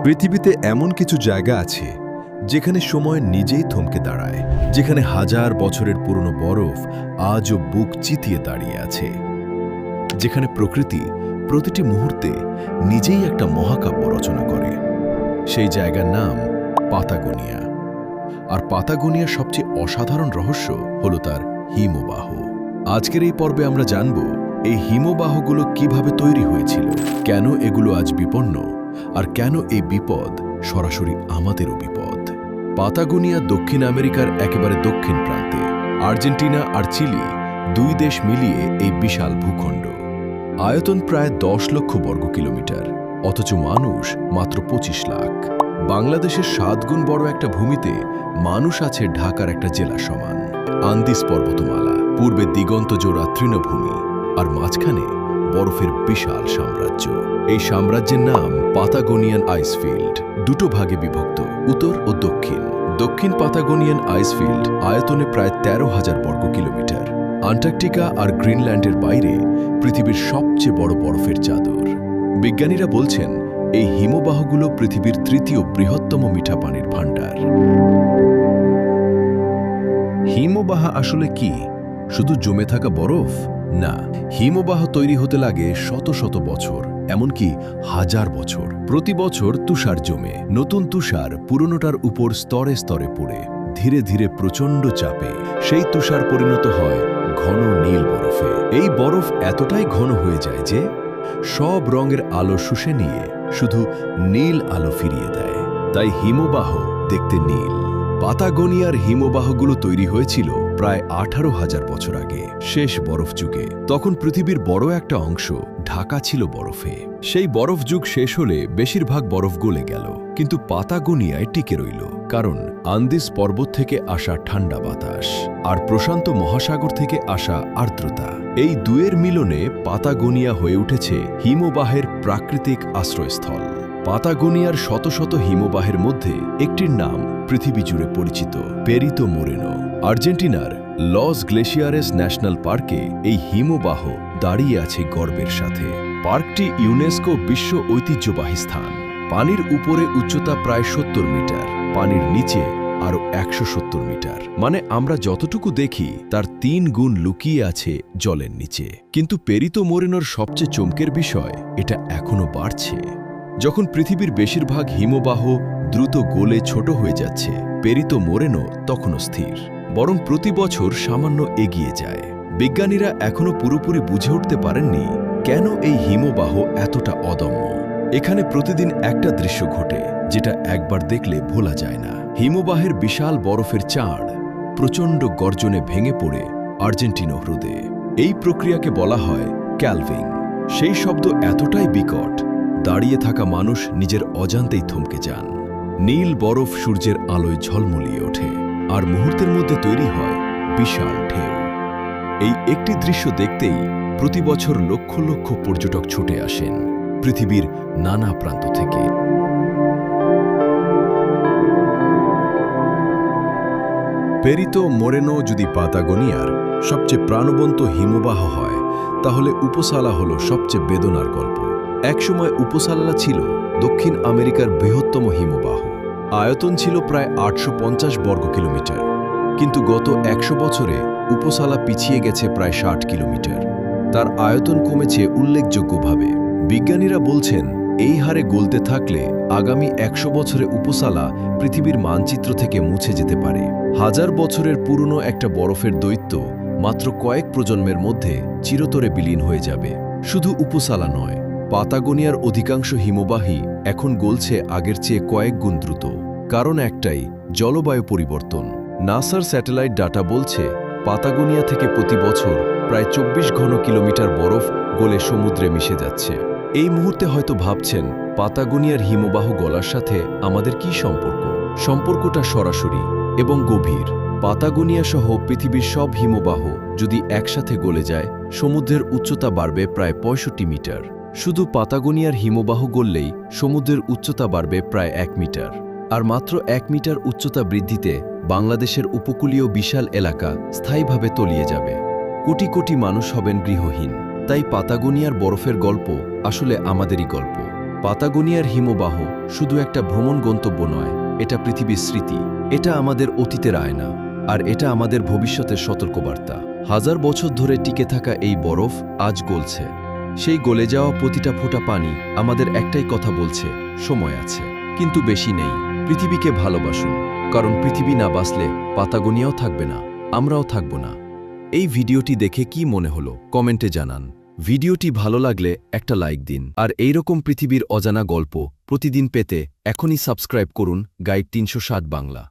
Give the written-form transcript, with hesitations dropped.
পৃথিবীতে এমন কিছু জায়গা আছে যেখানে সময় নিজেই থমকে দাঁড়ায়, যেখানে হাজার বছরের পুরনো বরফ আজও বুক চিতিয়ে দাঁড়িয়ে আছে, যেখানে প্রকৃতি প্রতিটি মুহূর্তে নিজেই একটা মহাকাব্য রচনা করে। সেই জায়গার নাম পাতাগোনিয়া। আর পাতাগোনিয়ার সবচেয়ে অসাধারণ রহস্য হলো তার হিমবাহ। আজকের এই পর্বে আমরা জানব এই হিমবাহগুলো কিভাবে তৈরি হয়েছিল, কেন এগুলো আজ বিপন্ন, আর কেন এই বিপদ সরাসরি আমাদেরও বিপদ। পাতাগোনিয়া দক্ষিণ আমেরিকার একেবারে দক্ষিণ প্রান্তে। আর্জেন্টিনা আর চিলি দুই দেশ মিলিয়ে এই বিশাল ভূখণ্ড। আয়তন প্রায় 10 লক্ষ বর্গ কিলোমিটার, অথচ মানুষ মাত্র 25 লাখ। বাংলাদেশের 7 গুণ বড় একটা ভূমিতে মানুষ আছে ঢাকার একটা জেলা সমান। আন্দিস পর্বতমালা, পূর্বে দিগন্ত জোড়া তৃণভূমি, আর মাঝখানে বরফের বিশাল সাম্রাজ্য। এই সাম্রাজ্যের নাম পাতাগোনিয়ান আইসফিল্ড। দুটো ভাগে বিভক্ত, উত্তর ও দক্ষিণ। দক্ষিণ পাতাগোনিয়ান আইসফিল্ড আয়তনে প্রায় 13,000 বর্গ কিলোমিটার। আন্টার্কটিকা আর গ্রিনল্যান্ডের বাইরে পৃথিবীর সবচেয়ে বড় বরফের চাদর। বিজ্ঞানীরা বলছেন এই হিমবাহগুলো পৃথিবীর তৃতীয় বৃহত্তম মিঠা পানির ভাণ্ডার। হিমবাহ আসলে কি? শুধু জমে থাকা বরফ না, হিমবাহ তৈরি হতে লাগে শত শত বছর, এমনকি হাজার বছর। প্রতি বছর তুষার জমে, নতুন তুষার পুরনোটার উপর স্তরে স্তরে পড়ে ধীরে ধীরে প্রচণ্ড চাপে সেই তুষার পরিণত হয় ঘন নীল বরফে। এই বরফ এতটাই ঘন হয়ে যায় যে সব রঙের আলো শুষে নিয়ে শুধু নীল আলো ফিরিয়ে দেয়। তাই হিমবাহ দেখতে নীল। পাতাগোনিয়ার হিমবাহগুলো তৈরি হয়েছিল প্রায় 18,000 বছর আগে, শেষ বরফ যুগে। তখন পৃথিবীর বড় একটা অংশ ঢাকা ছিল বরফে। সেই বরফ যুগ শেষ হলে বেশিরভাগ বরফ গলে গেল, কিন্তু পাতাগোনিয়ায় টিকে রইল, কারণ আন্দিস পর্বত থেকে আসা ঠান্ডা বাতাস আর প্রশান্ত মহাসাগর থেকে আসা আর্দ্রতা, এই দুয়ের মিলনে পাতাগোনিয়া হয়ে উঠেছে হিমবাহের প্রাকৃতিক আশ্রয়স্থল। পাতাগোনিয়ার শত শত হিমবাহের মধ্যে একটির নাম পৃথিবী জুড়ে পরিচিত, পেরিতো মোরেনো। আর্জেন্টিনার লস গ্লেশিয়ারেস ন্যাশনাল পার্কে এই হিমবাহ দাঁড়িয়ে আছে গর্বের সাথে। পার্কটি ইউনেস্কো বিশ্ব ঐতিহ্যবাহী স্থান। পানির উপরে উচ্চতা প্রায় 70 মিটার, পানির নিচে আরও 170 মিটার। মানে আমরা যতটুকু দেখি তার 3 গুণ লুকিয়ে আছে জলের নিচে। কিন্তু পেরিতো মোরেনোর সবচেয়ে চমকের বিষয়, এটা এখনো বাড়ছে। যখন পৃথিবীর বেশিরভাগ হিমবাহ দ্রুত গলে ছোট হয়ে যাচ্ছে, পেরিতো মোরেনো তখনও স্থির, বরং প্রতি বছর সামান্য এগিয়ে যায়। বিজ্ঞানীরা এখনো পুরোপুরি বুঝে উঠতে পারেননি কেন এই হিমবাহ এতটা অদম্য। এখানে প্রতিদিন একটা দৃশ্য ঘটে যেটা একবার দেখলে ভোলা যায় না। হিমবাহের বিশাল বরফের চাঁড় প্রচণ্ড গর্জনে ভেঙে পড়ে আর্জেন্টিনা হ্রদে। এই প্রক্রিয়াকে বলা হয় ক্যালভিং। সেই শব্দ এতটাই বিকট, দাঁড়িয়ে থাকা মানুষ নিজের অজান্তেই থমকে যান। নীল বরফ সূর্যের আলোয় ঝলমলিয়ে ওঠে, আর মুহূর্তের মধ্যে তৈরি হয় বিশাল ঢেউ। এই একটি দৃশ্য দেখতেই প্রতি বছর লক্ষ লক্ষ পর্যটক ছুটে আসেন পৃথিবীর নানা প্রান্ত থেকে। পেরিতো মোরেনো যদি পাতাগোনিয়ার সবচেয়ে প্রাণবন্ত হিমবাহ হয়, তাহলে উপসালা হলো সবচেয়ে বেদনার গল্প। একসময় উপসালা ছিল দক্ষিণ আমেরিকার বৃহত্তম হিমবাহ। আয়তন ছিল প্রায় 850 বর্গ কিলোমিটার, কিন্তু গত 100 বছরে উপসালা পিছিয়ে গেছে প্রায় 60 কিলোমিটার। তার আয়তন কমেছে উল্লেখযোগ্যভাবে। বিজ্ঞানীরা বলছেন এই হারে গলতে থাকলে আগামী 100 বছরে উপসালা পৃথিবীর মানচিত্র থেকে মুছে যেতে পারে। হাজার বছরের পুরনো একটা বরফের দৈত্য মাত্র কয়েক প্রজন্মের মধ্যে চিরতরে বিলীন হয়ে যাবে। শুধু উপসালা নয়, পাতাগোনিয়ার অধিকাংশ হিমবাহই এখন গলছে আগের চেয়ে কয়েক গুণ দ্রুত। কারণ একটাই, জলবায়ু পরিবর্তন। নাসার স্যাটেলাইট ডাটা বলছে পাতাগোনিয়া থেকে প্রতি বছর প্রায় 24 ঘন কিলোমিটার বরফ গলে সমুদ্রে মিশে যাচ্ছে। এই মুহূর্তে হয়তো ভাবছেন, পাতাগোনিয়ার হিমবাহ গলার সাথে আমাদের কি সম্পর্ক? সম্পর্কটা সরাসরি এবং গভীর। পাতাগোনিয়া সহ পৃথিবীর সব হিমবাহ যদি একসাথে গলে যায়, সমুদ্রের উচ্চতা বাড়বে প্রায় 65 মিটার। শুধু পাতাগোনিয়ার হিমবাহ গললেই সমুদ্রের উচ্চতা বাড়বে প্রায় 1 মিটার। আর মাত্র 1 মিটার উচ্চতা বৃদ্ধিতে বাংলাদেশের উপকূলীয় বিশাল এলাকা স্থায়ীভাবে তলিয়ে যাবে। কোটি কোটি মানুষ হবেন গৃহহীন। তাই পাতাগোনিয়ার বরফের গল্প আসলে আমাদেরই গল্প। পাতাগোনিয়ার হিমবাহ শুধু একটা ভ্রমণ গন্তব্য নয়, এটা পৃথিবীর স্মৃতি, এটা আমাদের অতীতের আয়না, আর এটা আমাদের ভবিষ্যতের সতর্কবার্তা। হাজার বছর ধরে টিকে থাকা এই বরফ আজ গলছে। সেই গলে যাওয়া প্রতিটা ফোঁটা পানি আমাদের একটাই কথা বলছে, সময় আছে, কিন্তু বেশি নেই। পৃথিবীকে ভালোবাসুন, কারণ পৃথিবী না বাঁচলে পাতাগোনিয়াও থাকবে না, আমরাও থাকব না। এই ভিডিওটি দেখে কি মনে হলো কমেন্টে জানান। ভিডিওটি ভালো লাগলে একটা লাইক দিন, আর এইরকম পৃথিবীর অজানা গল্প প্রতিদিন পেতে এখনই সাবস্ক্রাইব করুন গাইড 360 বাংলা।